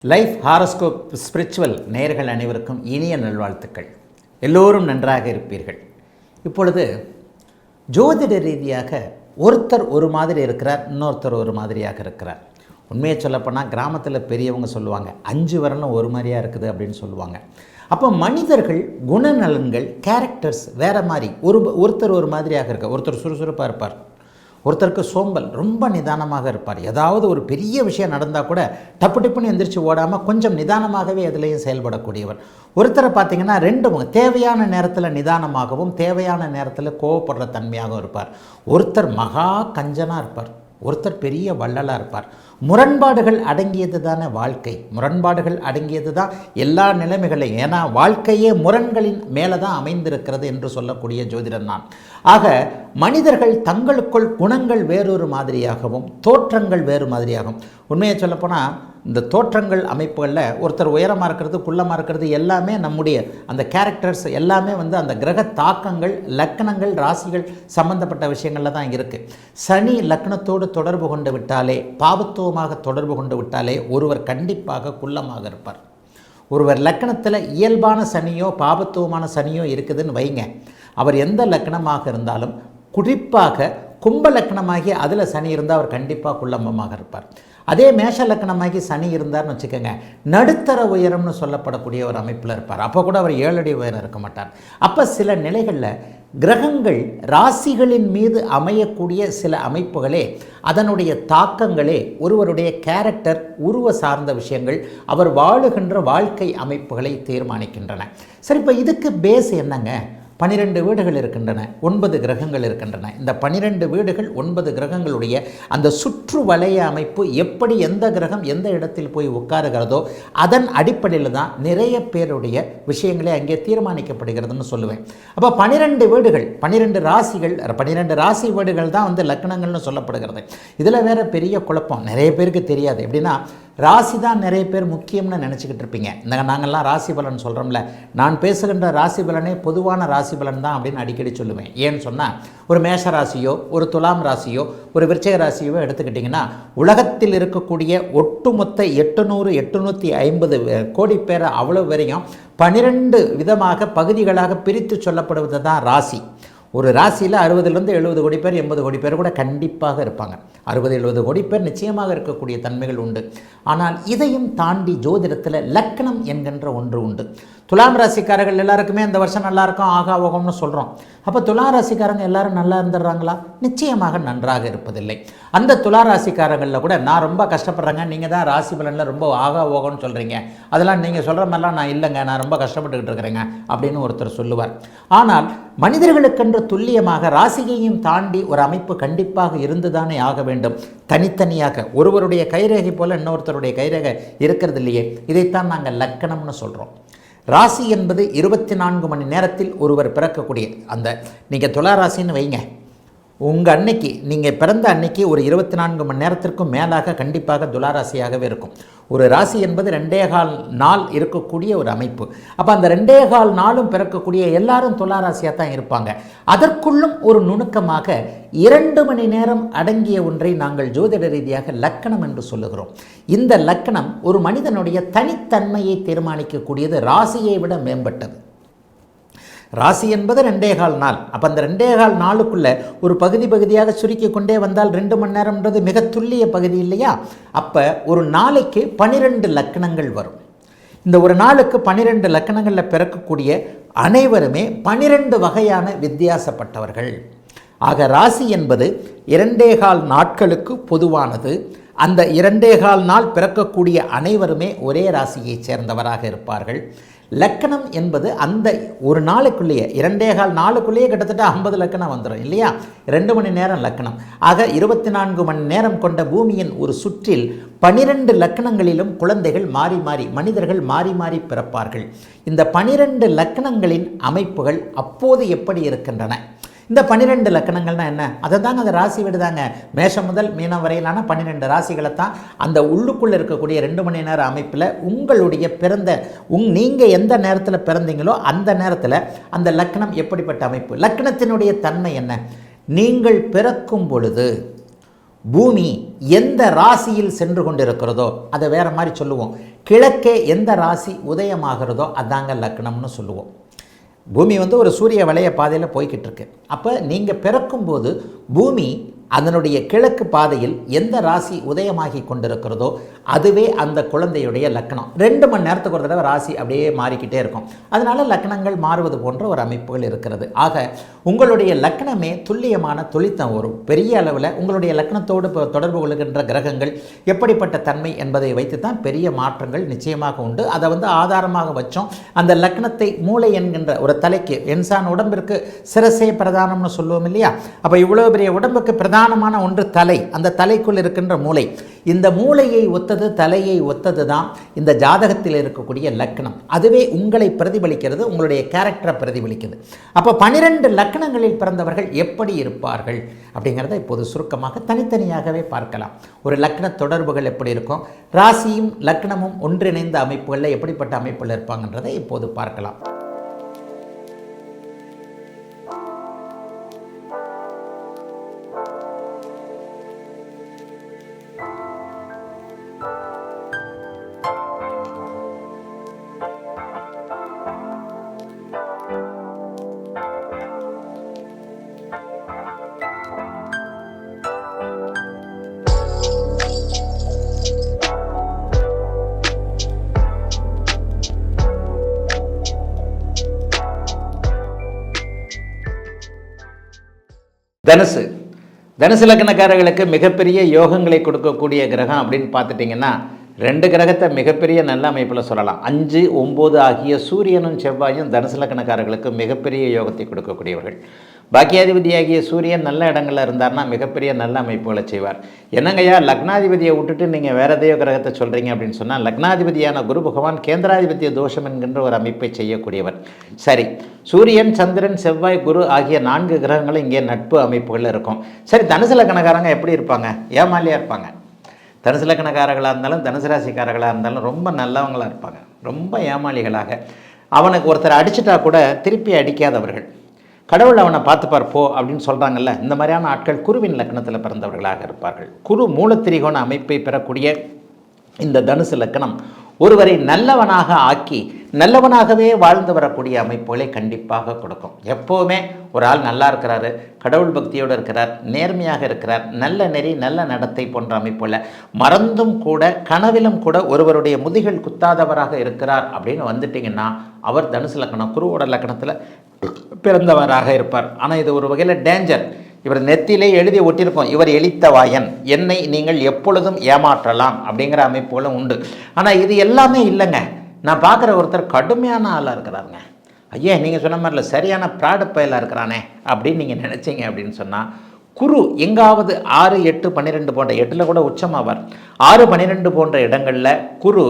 Life horoscope spiritual நேயர்கள் அனைவருக்கும் இனிய நல்வாழ்த்துக்கள். எல்லோரும் நன்றாக இருப்பீர்கள். இப்பொழுது ஜோதிட ரீதியாக ஒருத்தர் ஒரு மாதிரி இருக்கிறார், இன்னொருத்தர் ஒரு மாதிரியாக இருக்கிறார். உண்மையை சொல்லப்போனால் கிராமத்தில் பெரியவங்க சொல்லுவாங்க 5 விரலும் ஒரு மாதிரியாக இருக்குது அப்படின்னு சொல்லுவாங்க. அப்போ மனிதர்கள் குணநலன்கள் கேரக்டர்ஸ் வேறு மாதிரி ஒருத்தர் ஒரு மாதிரியாக இருக்க. ஒருத்தர் சுறுசுறுப்பாக இருப்பார், ஒருத்தருக்கு சோம்பல், ரொம்ப நிதானமாக இருப்பார். ஏதாவது ஒரு பெரிய விஷயம் நடந்தால் கூட டப்பு டப்புன்னு எந்திரிச்சு ஓடாமல் கொஞ்சம் நிதானமாகவே எதுலேயும் செயல்படக்கூடியவர். ஒருத்தரை பார்த்திங்கன்னா ரெண்டும் தேவையான நேரத்தில் நிதானமாகவும் தேவையான நேரத்தில் கோவப்படுற தன்மையாகவும் இருப்பார். ஒருத்தர் மகா கஞ்சனாக இருப்பார், ஒருத்தர் பெரிய வள்ளலாக இருப்பார். முரண்பாடுகள் அடங்கியது தானே வாழ்க்கை, முரண்பாடுகள் அடங்கியது தான் எல்லா நிலைமைகளையும். ஏன்னா வாழ்க்கையே முரண்களின் மேலே தான் அமைந்திருக்கிறது என்று சொல்லக்கூடிய ஜோதிடர் நான். ஆக மனிதர்கள் தங்களுக்குள் குணங்கள் வேறொரு மாதிரியாகவும் தோற்றங்கள் வேறு மாதிரியாகவும். உண்மையை சொல்லப்போனால் இந்த தோற்றங்கள் அமைப்புகளில் ஒருத்தர் உயரமாக இருக்கிறது குள்ளமாக இருக்கிறது எல்லாமே நம்முடைய அந்த கேரக்டர்ஸ் எல்லாமே அந்த கிரக தாக்கங்கள் லக்னங்கள் ராசிகள் சம்பந்தப்பட்ட விஷயங்களில் தான் இருக்குது. சனி லக்னத்தோடு தொடர்பு கொண்டு விட்டாலே, பாவத்துவமாக தொடர்பு கொண்டு விட்டாலே ஒருவர் கண்டிப்பாக குள்ளமாக இருப்பார். ஒருவர் லக்னத்தில் இயல்பான சனியோ பாவத்துவமான சனியோ இருக்குதுன்னு வைங்க, அவர் எந்த லக்னமாக இருந்தாலும் குறிப்பாக கும்ப லக்னமாகி அதில் சனி இருந்தால் அவர் கண்டிப்பாக குள்ளம்பமாக இருப்பார். அதே மேஷ லக்னமாகி சனி இருந்தார்னு வச்சுக்கோங்க, நடுத்தர உயரம்னு சொல்லப்படக்கூடிய ஒரு அமைப்பில் இருப்பார். அப்போ கூட அவர் 7 அடி உயரம் இருக்க மாட்டார். அப்போ சில நிலைகளில் கிரகங்கள் ராசிகளின் மீது அமையக்கூடிய சில அமைப்புகளே அதனுடைய தாக்கங்களே ஒருவருடைய கேரக்டர் உருவ சார்ந்த விஷயங்கள் அவர் வாழுகின்ற வாழ்க்கை அமைப்புகளை தீர்மானிக்கின்றன. சரி, இப்போ இதுக்கு பேஸ் என்னங்க? 12 வீடுகள் இருக்கின்றன, 9 கிரகங்கள் இருக்கின்றன. இந்த 12 வீடுகள் 9 கிரகங்களுடைய அந்த சுற்று வளைய அமைப்பு எப்படி எந்த கிரகம் எந்த இடத்தில் போய் உட்காருகிறதோ அதன் அடிப்படையில் தான் நிறைய பேருடைய விஷயங்களே அங்கே தீர்மானிக்கப்படுகிறதுன்னு சொல்லுவேன். அப்போ 12 வீடுகள் 12 ராசிகள் 12 ராசி வீடுகள் தான் லக்னங்கள்னு சொல்லப்படுகிறது. இதில் வேறு பெரிய குழப்பம் நிறைய பேருக்கு தெரியாது. எப்படின்னா ராசி தான் நிறைய பேர் முக்கியம்னு நினச்சிக்கிட்டு இருப்பீங்க. நாங்கள்லாம் ராசி பலன் சொல்கிறோம்ல, நான் பேசுகின்ற ராசி பலனே பொதுவான ராசி பலன் தான் அப்படின்னு அடிக்கடி சொல்லுவேன். ஏன்னு சொன்னால் ஒரு மேஷ ராசியோ ஒரு துலாம் ராசியோ ஒரு விருச்சிக ராசியோ எடுத்துக்கிட்டிங்கன்னா உலகத்தில் இருக்கக்கூடிய ஒட்டுமொத்த 800-850 கோடி பேரை அவ்வளோ வரையும் 12 விதமாக பகுதிகளாக பிரித்து சொல்லப்படுவது தான் ராசி. ஒரு ராசியில் 60-70 கோடி பேர் 80 கோடி பேர் கூட கண்டிப்பாக இருப்பாங்க. 60-70 கோடி பேர் நிச்சயமாக இருக்கக்கூடிய தன்மைகள் உண்டு. ஆனால் இதையும் தாண்டி ஜோதிடத்தில் லக்னம் என்கின்ற ஒன்று உண்டு. துலாம் ராசிக்காரர்கள் எல்லாருக்குமே இந்த வருஷம் நல்லா இருக்கும் ஆகா ஓகம்னு சொல்கிறோம். அப்போ துலா ராசிக்காரங்க எல்லாரும் நல்லா இருந்துடுறாங்களா? நிச்சயமாக நன்றாக இருப்பதில்லை. அந்த துலா ராசிக்காரங்களில் கூட நான் ரொம்ப கஷ்டப்படுறேங்க, நீங்கள் தான் ராசி பலனில் ரொம்ப ஆகா ஓகம்னு சொல்கிறீங்க, அதெல்லாம் நீங்கள் சொல்கிற மாதிரிலாம் நான் இல்லைங்க, நான் ரொம்ப கஷ்டப்பட்டுக்கிட்டு இருக்கிறேங்க அப்படின்னு ஒருத்தர் சொல்லுவார். ஆனால் மனிதர்களுக்கென்று துல்லியமாக ராசியையும் தாண்டி ஒரு அமைப்பு கண்டிப்பாக இருந்துதானே ஆக வேண்டும். தனித்தனியாக ஒருவருடைய கைரேகை போல் இன்னொருத்தருடைய கைரேகை இருக்கிறது இல்லையே, இதைத்தான் நாங்கள் லக்கணம்னு சொல்கிறோம். ராசி என்பது 24 மணி நேரத்தில் ஒருவர் பிறக்கக்கூடிய அந்த நீங்கள் துலா ராசின்னு வைங்க, உங்கள் அன்னைக்கு நீங்கள் பிறந்த அன்னைக்கு ஒரு 24 மணி நேரத்திற்கும் மேலாக கண்டிப்பாக துலாராசியாகவே இருக்கும். ஒரு ராசி என்பது 2.25 நாள் இருக்கக்கூடிய ஒரு அமைப்பு. அப்போ அந்த 2.25 நாளும் பிறக்கக்கூடிய எல்லாரும் துலாராசியாக தான் இருப்பாங்க. அதற்குள்ளும் ஒரு நுணுக்கமாக 2 மணி நேரம் அடங்கிய ஒன்றை நாங்கள் ஜோதிட ரீதியாக லக்கணம் என்று சொல்லுகிறோம். இந்த லக்கணம் ஒரு மனிதனுடைய தனித்தன்மையை தீர்மானிக்கக்கூடியது, ராசியை விட மேம்பட்டது. ராசி என்பது 2.25 நாள். அப்போ அந்த 2.25 நாளுக்குள்ளே ஒரு பகுதியாக சுருக்கி கொண்டே வந்தால் 2 மணி நேரம்ன்றது மிக துல்லிய பகுதி இல்லையா? அப்போ ஒரு நாளைக்கு 12 லக்கணங்கள் வரும். இந்த ஒரு நாளுக்கு 12 லக்கணங்களில் பிறக்கக்கூடிய அனைவருமே 12 வகையான வித்தியாசப்பட்டவர்கள். ஆக ராசி என்பது 2.25 நாட்களுக்கு பொதுவானது. அந்த 2.25 நாள் பிறக்கக்கூடிய அனைவருமே ஒரே ராசியை சேர்ந்தவராக இருப்பார்கள். லக்கணம் என்பது அந்த ஒரு நாளுக்குள்ளேயே 2.25 நாளுக்குள்ளேயே கிட்டத்தட்ட 50 லக்கணம் வந்துடும் இல்லையா? 2 மணி நேரம் லக்கணம். ஆக 24 மணி நேரம் கொண்ட பூமியின் ஒரு சுற்றில் 12 லக்கணங்களிலும் குழந்தைகள் மனிதர்கள் மாறி மாறி பிறப்பார்கள். இந்த 12 லக்கணங்களின் அமைப்புகள் அப்போது எப்படி இருக்கின்றன? இந்த 12 லக்கணங்கள்னால் என்ன? அதை தாங்க அந்த ராசி வீடு தாங்க. மேஷம் முதல் மீனம் வரையிலான 12 ராசிகளை தான் அந்த உள்ளுக்குள்ளே இருக்கக்கூடிய 2 மணி நேர அமைப்பில் உங்களுடைய பிறந்த நீங்கள் எந்த நேரத்தில் பிறந்தீங்களோ அந்த நேரத்தில் அந்த லக்கணம் எப்படிப்பட்ட அமைப்பு, லக்கணத்தினுடைய தன்மை என்ன? நீங்கள் பிறக்கும் பொழுது பூமி எந்த ராசியில் சென்று கொண்டிருக்கிறதோ அதை வேறு மாதிரி சொல்லுவோம். கிழக்கே எந்த ராசி உதயமாகிறதோ அதாங்க லக்னம்னு சொல்லுவோம். பூமி ஒரு சூரிய வளைய பாதையில் போய்கிட்டு இருக்கு. அப்போ நீங்கள் பிறக்கும்போது பூமி அதனுடைய கிழக்கு பாதையில் எந்த ராசி உதயமாகி கொண்டிருக்கிறதோ அதுவே அந்த குழந்தையுடைய லக்னம். 2 மணி நேரத்துக்கு ஒரு தடவை ராசி அப்படியே மாறிக்கிட்டே இருக்கும். அதனால் லக்னங்கள் மாறுவது போன்ற ஒரு அமைப்புகள் இருக்கிறது. ஆக உங்களுடைய லக்னமே துல்லியமான தொழித்தம். ஒரு பெரிய அளவில் உங்களுடைய லக்னத்தோடு தொடர்பு கொள்கின்ற கிரகங்கள் எப்படிப்பட்ட தன்மை என்பதை வைத்து தான் பெரிய மாற்றங்கள் நிச்சயமாக உண்டு. அதை ஆதாரமாக வச்சோம். அந்த லக்னத்தை மூளை என்கின்ற ஒரு தலைக்கு, இன்சான் உடம்பிற்கு சிரசே பிரதானம்னு சொல்லுவோம் இல்லையா? அப்போ இவ்வளோ பெரிய உடம்புக்கு பிரதானமான ஒன்று தலை. அந்த தலைக்குள் இருக்கின்ற மூளை. இந்த மூளையை ஒத்தது, தலையை ஒத்தது தான் இந்த ஜாதகத்தில் இருக்கக்கூடிய லக்னம். அதுவே உங்களை பிரதிபலிக்கிறது, உங்களுடைய கேரக்டரை பிரதிபலிக்கிறது. அப்போ 12 லக்னங்களில் பிறந்தவர்கள் எப்படி இருப்பார்கள் அப்படிங்கிறத இப்போது சுருக்கமாக தனித்தனியாகவே பார்க்கலாம். ஒரு லக்ன தொடர்புகள் எப்படி இருக்கும், ராசியும் லக்னமும் ஒன்றிணைந்த அமைப்புகளில் எப்படிப்பட்ட அமைப்புகள் இருப்பாங்கன்றதை இப்போது பார்க்கலாம். தனுசு லக்னக்காரர்களுக்கு மிகப்பெரிய யோகங்களை கொடுக்கக்கூடிய கிரகம் அப்படின்னு பார்த்துட்டிங்கன்னா 2 கிரகத்தை மிகப்பெரிய நல்ல அமைப்பில் சொல்லலாம். 5, 9 ஆகிய சூரியனும் செவ்வாயும் தனுசு லக்னக்காரர்களுக்கு மிகப்பெரிய யோகத்தை கொடுக்கக்கூடியவர்கள். பாக்கியாதிபதியாகிய சூரியன் நல்ல இடங்களில் இருந்தார்னா மிகப்பெரிய நல்ல அமைப்புகளை செய்வார். என்னங்கய்யா லக்னாதிபதியை விட்டுட்டு நீங்கள் வேறு எதையோ கிரகத்தை சொல்கிறீங்க அப்படின்னு சொன்னால், லக்னாதிபதியான குரு பகவான் கேந்திராதிபத்திய தோஷம் என்கின்ற ஒரு அமைப்பை செய்யக்கூடியவர். சரி, சூரியன், சந்திரன், செவ்வாய், குரு ஆகிய 4 கிரகங்களும் இங்கே நட்பு அமைப்புகளில் இருக்கும். சரி, தனுசு லக்னக்காரங்க எப்படி இருப்பாங்க? ஏமாலியாக இருப்பாங்க. தனுசு லக்னக்காரர்களாக இருந்தாலும் தனுசு ராசிக்காரர்களாக இருந்தாலும் ரொம்ப நல்லவங்களாக இருப்பாங்க, ரொம்ப ஏமாளிகளாக. அவனுக்கு ஒருத்தர் அடிச்சிட்டா கூட திருப்பி அடிக்காதவர்கள். கடவுள் அவனை பார்த்துப்பார் போ அப்படின்னு சொல்கிறாங்கல்ல, இந்த மாதிரியான ஆட்கள் குருவின் லக்னத்தில் பிறந்தவர்களாக இருப்பார்கள். குரு மூலத்திரிகோண அமைப்பை பெறக்கூடிய இந்த தனுசு லக்னம் ஒருவரை நல்லவனாக ஆக்கி நல்லவனாகவே வாழ்ந்து வரக்கூடிய அமைப்புகளை கண்டிப்பாக கொடுக்கும். எப்போவுமே ஒரு ஆள் நல்லா இருக்கிறாரு, கடவுள் பக்தியோடு இருக்கிறார், நேர்மையாக இருக்கிறார், நல்ல நெறி நல்ல நடத்தை போன்ற அமைப்புள்ள மறந்தும் கூட கனவிலும் கூட ஒருவருடைய முதுகில் குத்தாதவராக இருக்கிறார் அப்படின்னு வந்துட்டிங்கன்னா அவர் தனுசு லக்னம் குருவோட லக்னத்தில் பிறந்தவராக இருப்பார். ஆனால் இது ஒரு வகையில் டேஞ்சர். இவர் நெத்திலே எழுதி ஒட்டியிருக்கோம், இவர் எலித்தவாயன், என்னை நீங்கள் எப்பொழுதும் ஏமாற்றலாம் அப்படிங்கிற அமைப்புகளும் உண்டு. ஆனால் இது எல்லாமே இல்லைங்க. நான் பார்க்குற ஒருத்தர் கடுமையான ஆளாக இருக்கிறாருங்க. ஐயா நீங்கள் சொன்ன மாதிரில சரியான ப்ராடு பயலாக இருக்கிறானே அப்படின்னு நீங்கள் நினச்சிங்க அப்படின்னு சொன்னால், குரு எங்காவது 6, 8, 12 போன்ற 8ல் கூட உச்சமாவார். 6, 12 போன்ற இடங்களில் குரு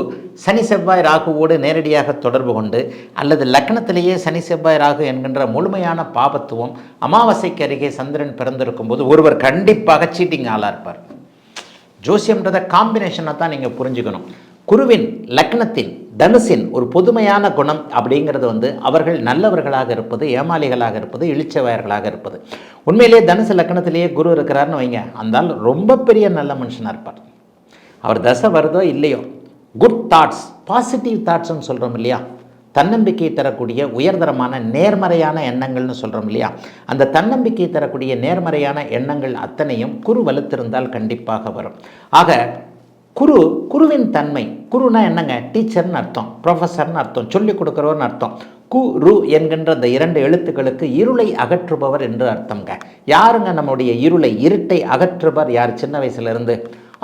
சனி செவ்வாய் ராகுவோடு நேரடியாக தொடர்பு கொண்டு அல்லது லக்னத்திலேயே சனி செவ்வாய் ராகு என்கின்ற முழுமையான பாபத்துவம் அமாவாசைக்கு அருகே சந்திரன் பிறந்திருக்கும் போது ஒருவர் கண்டிப்பாக சீட்டிங் ஆளாக இருப்பார். ஜோசியம்ன்றதை காம்பினேஷனை தான் நீங்கள் புரிஞ்சுக்கணும். குருவின் லக்னத்தின் தனுசின் ஒரு பொதுமையான குணம் அப்படிங்கிறது அவர்கள் நல்லவர்களாக இருப்பது, ஏமாளிகளாக இருப்பது, இழிச்சவாயர்களாக இருப்பது. உண்மையிலேயே தனுசு லக்னத்திலேயே குரு இருக்கிறாருன்னு வைங்க, அந்த ரொம்ப பெரிய நல்ல மனுஷனாக இருப்பார். அவர் தசை வருதோ இல்லையோ, குட் தாட்ஸ், பாசிட்டிவ் தாட்ஸ்ன்னு சொல்கிறோம் இல்லையா, தன்னம்பிக்கை தரக்கூடிய உயர்தரமான நேர்மறையான எண்ணங்கள்னு சொல்கிறோம் இல்லையா, அந்த தன்னம்பிக்கை தரக்கூடிய நேர்மறையான எண்ணங்கள் அத்தனையும் குரு வலுத்திருந்தால் கண்டிப்பாக வரும். ஆக குருவின் தன்மை, குருனா என்னங்க, டீச்சர்னு அர்த்தம், ப்ரொஃபஸர்னு அர்த்தம், சொல்லிக் கொடுக்குறவர்னு அர்த்தம். குரு என்கின்ற அந்த 2 எழுத்துக்களுக்கு இருளை அகற்றுபவர் என்று அர்த்தங்க. யாருங்க நம்முடைய இருட்டை அகற்றுபவர் யார்? சின்ன வயசுலேருந்து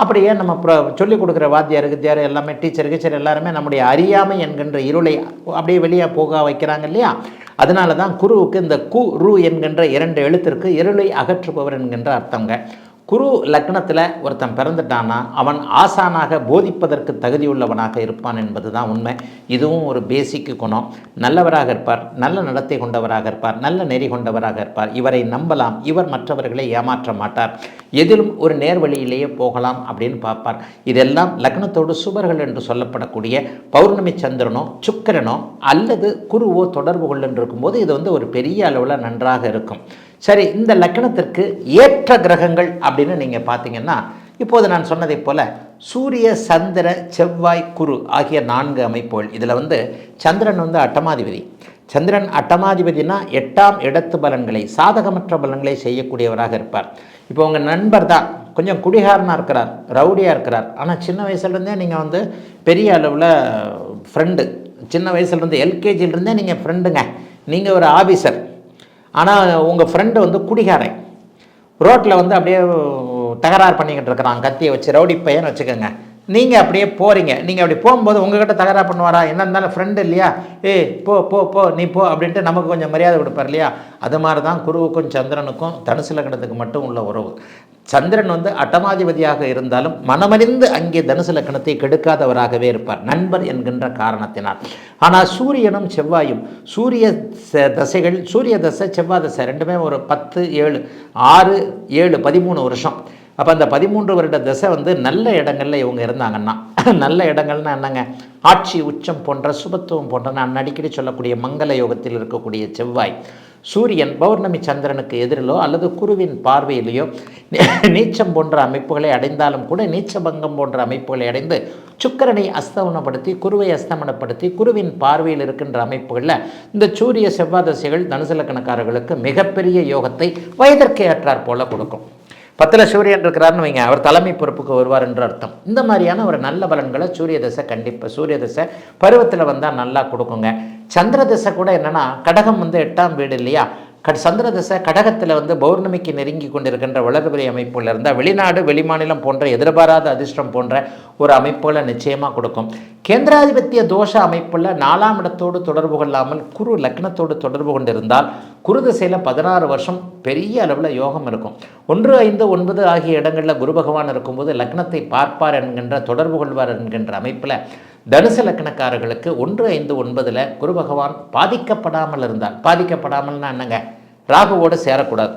அப்படியே நம்ம சொல்லிக் கொடுக்குற வாத்தியார் கித்தியார் எல்லாமே, டீச்சர் எல்லாருமே நம்முடைய அறியாமை என்கின்ற இருளை அப்படியே வெளியே போக வைக்கிறாங்க இல்லையா. அதனால தான் குருவுக்கு இந்த குரு என்கின்ற 2 எழுத்திற்கு இருளை அகற்றுபவர் என்கின்ற அர்த்தங்க. குரு லக்னத்தில் ஒருத்தன் பிறந்துட்டான்னா அவன் ஆசானாக போதிப்பதற்கு தகுதியுள்ளவனாக இருப்பான் என்பது தான் உண்மை. இதுவும் ஒரு பேசிக்கு குணம். நல்லவராக இருப்பார், நல்ல நடத்தை கொண்டவராக இருப்பார், நல்ல நெறி கொண்டவராக இருப்பார். இவரை நம்பலாம், இவர் மற்றவர்களை ஏமாற்ற மாட்டார், எதிலும் ஒரு நேர்வழியிலேயே போகலாம் அப்படின்னு பார்ப்பார். இதெல்லாம் லக்னத்தோடு சுபர்கள் என்று சொல்லப்படக்கூடிய பௌர்ணமி சந்திரனோ சுக்கிரனோ அல்லது குருவோ தொடர்பு கொள்ளுன்னு இருக்கும்போது இது ஒரு பெரிய அளவில் நன்றாக இருக்கும். சரி, இந்த லக்னத்திற்கு ஏற்ற கிரகங்கள் அப்படின்னு நீங்கள் பார்த்தீங்கன்னா, இப்போது நான் சொன்னதைப் போல சூரிய, சந்திர, செவ்வாய், குரு ஆகிய 4 அமைப்புகள். இதில் வந்து சந்திரன் வந்து அட்டமாதிபதி. சந்திரன் அட்டமாதிபதினா 8ஆம் இடத்து பலன்களை, சாதகமற்ற பலன்களை செய்யக்கூடியவராக இருப்பார். இப்போ உங்கள் நண்பர் தான் கொஞ்சம் குடிகாரனாக இருக்கிறார், ரவுடியாக இருக்கிறார், ஆனால் சின்ன வயசுலேருந்தே நீங்கள் வந்து பெரிய அளவில் ஃப்ரெண்டு, சின்ன வயசுலேருந்து எல்கேஜிலிருந்தே நீங்கள் ஃப்ரெண்டுங்க, நீங்கள் ஒரு ஆஃபீஸர், ஆனால் உங்கள் ஃப்ரெண்டு வந்து குடிகாரன், ரோட்டில் வந்து அப்படியே தகராறு பண்ணிக்கிட்டு இருக்கிறான், கத்தியை வச்சு, ரவுடி பையன்னு வச்சுக்கோங்க. நீங்கள் அப்படியே போகிறீங்க, நீங்கள் அப்படி போகும்போது உங்கள்கிட்ட தகராறு பண்ணுவாரா? என்ன இருந்தாலும் ஃப்ரெண்டு இல்லையா? ஏய் போ போ போ நீ போ அப்படின்ட்டு நமக்கு கொஞ்சம் மரியாதை கொடுப்பார் இல்லையா? அது மாதிரி தான் குருவுக்கும் சந்திரனுக்கும் தனுசு லக்னத்துக்கு மட்டும் உள்ள உறவு. சந்திரன் வந்து அட்டமாதிபதியாக இருந்தாலும் மனமறிந்து அங்கே தனுசு லக்னத்தை கெடுக்காதவராகவே இருப்பார், நண்பர் என்கின்ற காரணத்தினால். ஆனால் சூரியனும் செவ்வாயும், சூரிய தசைகள், சூரிய தசை செவ்வாய் தசை ரெண்டுமே ஒரு 10, 7, 6, 7, 13 வருஷம். அப்போ அந்த 13 வருட தசை வந்து நல்ல இடங்களில் இவங்க இருந்தாங்கன்னா, நல்ல இடங்கள்னா என்னங்க, ஆட்சி, உச்சம் போன்ற, சுபத்துவம் போன்ற நான் அடிக்கடி சொல்லக்கூடிய மங்கள யோகத்தில் இருக்கக்கூடிய செவ்வாய், சூரியன் பௌர்ணமி சந்திரனுக்கு எதிரிலோ அல்லது குருவின் பார்வையிலேயோ நீச்சம் போன்ற அமைப்புகளை அடைந்தாலும் கூட, நீச்சபங்கம் போன்ற அமைப்புகளை அடைந்து சுக்கிரனை அஸ்தமனப்படுத்தி, குருவை அஸ்தமனப்படுத்தி, குருவின் பார்வையில் இருக்கின்ற அமைப்புகளில் இந்த சூரிய செவ்வாய் தசைகள் தனுசு லக்னக்காரர்களுக்கு மிகப்பெரிய யோகத்தை வயதிற்கு ஏற்றாற் போல கொடுக்கும். 10ல் சூரியன் இருக்கிறாருன்னு வைங்க, அவர் தலைமை பொறுப்புக்கு வருவார் என்று அர்த்தம். இந்த மாதிரியான ஒரு நல்ல பலன்களை சூரிய தசை கண்டிப்பாக, சூரிய தசை பருவத்தில் வந்தால் நல்லா கொடுக்குங்க. சந்திர தசை கூட என்னென்னா, கடகம் வந்து 8ஆம் வீடு இல்லையா, சந்திர தசை கடகத்தில் வந்து பௌர்ணமிக்கு நெருங்கி கொண்டிருக்கின்ற வளர்பிறை அமைப்புகள் இருந்தால் வெளிநாடு, வெளிமாநிலம் போன்ற எதிர்பாராத அதிர்ஷ்டம் போன்ற ஒரு அமைப்புகளை நிச்சயமாக கொடுக்கும். கேந்திராதிபத்திய தோஷ அமைப்புள்ள 4ஆம் இடத்தோடு தொடர்பு கொள்ளாமல் குரு லக்னத்தோடு தொடர்பு கொண்டிருந்தால் குரு திசையில் 16 வருஷம் பெரிய அளவில் யோகம் இருக்கும். 1, 5, 9 ஆகிய இடங்களில் குரு பகவான் இருக்கும்போது லக்னத்தை பார்ப்பார் என்கின்ற, தொடர்பு கொள்வார் என்கின்ற அமைப்பில் தனுசு லக்னக்காரர்களுக்கு 1, 5, 9 குரு பகவான் பாதிக்கப்படாமல் இருந்தால், பாதிக்கப்படாமல்னா என்னங்க, ராகுவோடு சேரக்கூடாது,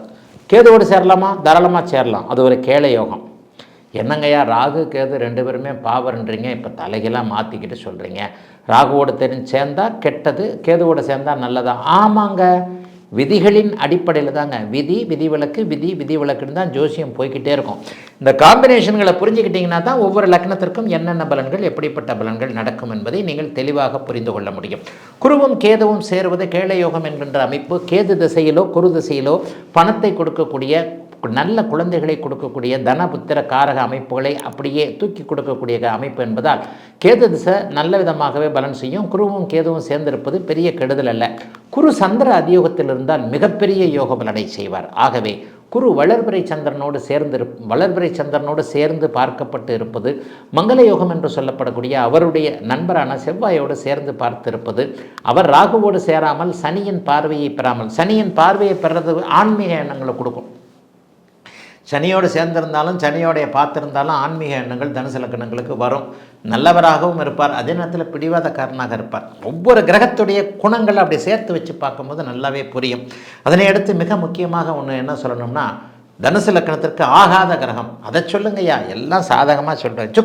கேதுவோடு சேரலாமா? தாராளமாக சேரலாம், அது ஒரு கேளை யோகம். என்னங்கய்யா ராகு கேது 2 பேருமே பாவர்ன்றீங்க, இப்போ தலைகளாக மாற்றிக்கிட்டு சொல்கிறீங்க. ராகுவோடு சேர்ந்தால் கெட்டது, கேதுவோடு சேர்ந்தால் நல்லதா? ஆமாங்க, விதிகளின் அடிப்படையில் தாங்க, விதி விதிவிலக்கு, விதி விதிவிலக்குன்னு தான் ஜோசியம் போய்கிட்டே இருக்கும். இந்த காம்பினேஷன்களை புரிஞ்சுக்கிட்டிங்கன்னா தான் ஒவ்வொரு லக்னத்திற்கும் என்னென்ன பலன்கள், எப்படிப்பட்ட பலன்கள் நடக்கும் என்பதை நீங்கள் தெளிவாக புரிந்து கொள்ள முடியும். குருவும் கேதுவும் சேருவது கேளை யோகம் என்கின்ற அமைப்பு. கேது திசையிலோ குரு திசையிலோ பணத்தை கொடுக்கக்கூடிய, நல்ல குழந்தைகளை கொடுக்கக்கூடிய, தனபுத்திர காரக அமைப்புகளை அப்படியே தூக்கி கொடுக்கக்கூடிய அமைப்பு என்பதால் கேது திசை நல்ல விதமாகவே பலன் செய்யும். குருவும் கேதுவும் சேர்ந்திருப்பது பெரிய கெடுதல் அல்ல. குரு சந்திர அதியோகத்தில் இருந்தால் மிகப்பெரிய யோக பலனை செய்வார். ஆகவே குரு வளர்பிறை சந்திரனோடு சேர்ந்து பார்க்கப்பட்டு இருப்பது, மங்கள யோகம் என்று சொல்லப்படக்கூடிய அவருடைய நண்பரான செவ்வாயோடு சேர்ந்து பார்த்திருப்பது, அவர் ராகுவோடு சேராமல் சனியின் பார்வையை பெறாமல், சனியின் பார்வையை பெறது ஆன்மீக எண்ணங்களை கொடுக்கும். சனியோடு சேர்ந்திருந்தாலும், சனியோடைய பார்த்திருந்தாலும் ஆன்மீக எண்ணங்கள் தனுசு லக்னங்களுக்கு வரும். நல்லவராகவும் இருப்பார், அதே நேரத்தில் பிடிவாதக்காரனாக இருப்பார். ஒவ்வொரு கிரகத்துடைய குணங்களை அப்படி சேர்த்து வச்சு பார்க்கும்போது நல்லாவே புரியும். அதனை அடுத்து மிக முக்கியமாக ஒன்று என்ன சொல்லணும்னா, தனுசு லக்னத்திற்கு ஆகாத கிரகம், அதை சொல்லுங்கய்யா, எல்லாம் சாதகமாக சொல்கிறேன்.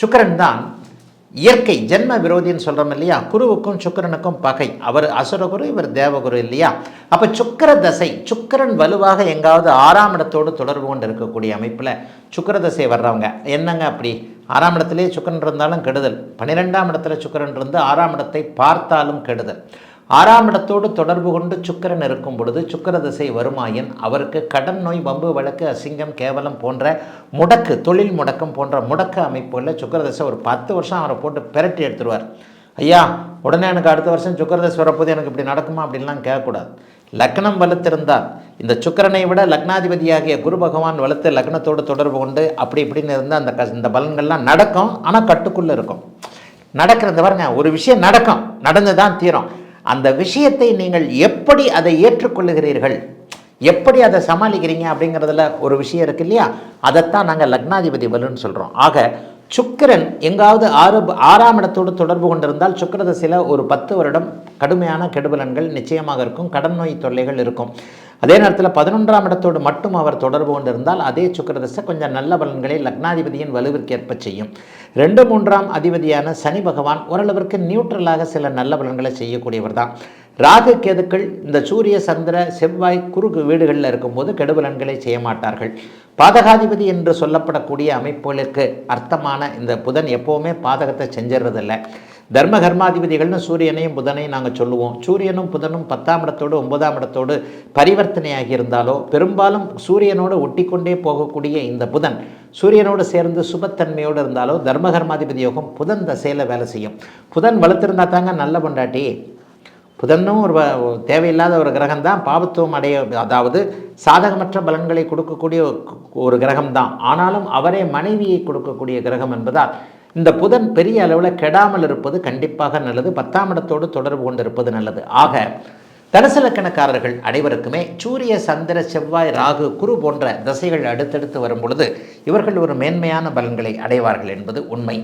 சுக்கிரன் தான் இயற்கை ஜென்ம விரோதின்னு சொல்கிறோம் இல்லையா. குருவுக்கும் சுக்கிரனுக்கும் பகை, அவர் அசுரகுரு, இவர் தேவகுரு இல்லையா. அப்போ சுக்கிர தசை, சுக்கிரன் வலுவாக எங்காவது 6ஆம் இடத்தோடு தொடர்பு கொண்டு இருக்கக்கூடிய அமைப்பில் சுக்கிர தசை வர்றவங்க என்னங்க, அப்படி 6ஆம் இடத்துலேயே சுக்கிரன் இருந்தாலும் கெடுதல், 12ஆம் இடத்துல சுக்கிரன் இருந்து 6ஆம் இடத்தை பார்த்தாலும் கெடுதல். 6ஆம் இடத்தோடு தொடர்பு கொண்டு சுக்கிரன் இருக்கும் பொழுது சுக்கிர திசை வருமாயின் அவருக்கு கடன் நோய், வம்பு வழக்கு, அசிங்கம், கேவலம் போன்ற முடக்கு, தொழில் முடக்கம் போன்ற முடக்க அமைப்புகளில் சுக்கிர திசை ஒரு 10 வருஷம் அவரை போட்டு பெரட்டி எடுத்துருவார். ஐயா உடனே எனக்கு அடுத்த வருஷம் சுக்கிர திசை வரப்போது எனக்கு இப்படி நடக்குமா அப்படின்லாம் கேட்கக்கூடாது. லக்னம் வலுத்திருந்தால், இந்த சுக்கிரனை விட லக்னாதிபதியாகிய குரு பகவான் வலுத்து லக்னத்தோடு தொடர்பு கொண்டு அப்படி இப்படின்னு இருந்தால் இந்த பலன்கள்லாம் நடக்கும். ஆனால் கட்டுக்குள்ளே இருக்கும். நடக்கிறது பாருங்க, ஒரு விஷயம் நடக்கும், நடந்து தான் தீரும். அந்த விஷயத்தை நீங்கள் எப்படி அதை ஏற்றுக்கொள்ளுகிறீர்கள், எப்படி அதை சமாளிக்கிறீங்க அப்படிங்கிறதுல ஒரு விஷயம் இருக்கு இல்லையா. அதைத்தான் நாங்கள் லக்னாதிபதி வலுன்னு சொல்கிறோம். ஆக சுக்கிரன் எங்காவது 6ஆம் இடத்தோடு தொடர்பு கொண்டிருந்தால் சுக்கிர திசையில் ஒரு 10 வருடம் கடுமையான கெடுபலன்கள் நிச்சயமாக இருக்கும், கடன் நோய் தொல்லைகள் இருக்கும். அதே நேரத்தில் 11ஆம் இடத்தோடு மட்டும் அவர் தொடர்பு கொண்டிருந்தால் அதே சுக்கிர திசை கொஞ்சம் நல்ல பலன்களை லக்னாதிபதியின் வலுவிற்கேற்ப செய்யும். 2, 3ஆம் அதிபதியான சனி பகவான் ஓரளவிற்கு நியூட்ரலாக சில நல்ல பலன்களை செய்யக்கூடியவர் தான். ராகு கேதுக்கள் இந்த சூரிய சந்திர செவ்வாய் குரு வீடுகளில் இருக்கும்போது கெடுபலன்களை செய்ய மாட்டார்கள். பாதகாதிபதி என்று சொல்லப்படக்கூடிய அமைப்புகளுக்கு அர்த்தமான இந்த புதன் எப்போவுமே பாதகத்தை செஞ்சிடறதில்லை. தர்ம கர்மாதிபதிகள்னு சூரியனையும் புதனையும் நாங்கள் சொல்லுவோம். சூரியனும் புதனும் 10ஆம் இடத்தோடு 9ஆம் இடத்தோடு பரிவர்த்தனையாகி இருந்தாலோ பெரும்பாலும் சூரியனோடு ஒட்டி கொண்டே போகக்கூடிய இந்த புதன் சூரியனோடு சேர்ந்து சுபத்தன்மையோடு இருந்தாலோ தர்ம கர்மாதிபதி யோகம் புதன் தசையில் வேலை செய்யும். புதன் வளர்த்துருந்தா தாங்க நல்ல பொண்டாட்டி. புதனும் ஒரு தேவையில்லாத ஒரு கிரகம்தான், பாபத்துவம் அடைய, அதாவது சாதகமற்ற பலன்களை கொடுக்கக்கூடிய ஒரு கிரகம்தான். ஆனாலும் அவரே மனைவியை கொடுக்கக்கூடிய கிரகம் என்பதால் இந்த புதன் பெரிய அளவில் கெடாமல் இருப்பது கண்டிப்பாக நல்லது. 10ஆம் இடத்தோடு தொடர்பு கொண்டிருப்பது நல்லது. ஆக தனுசு லக்கணக்காரர்கள் அனைவருக்குமே சூரிய சந்திர செவ்வாய் ராகு குரு போன்ற தசைகள் அடுத்தடுத்து வரும் பொழுது இவர்கள் ஒரு மேன்மையான பலன்களை அடைவார்கள் என்பது உண்மை.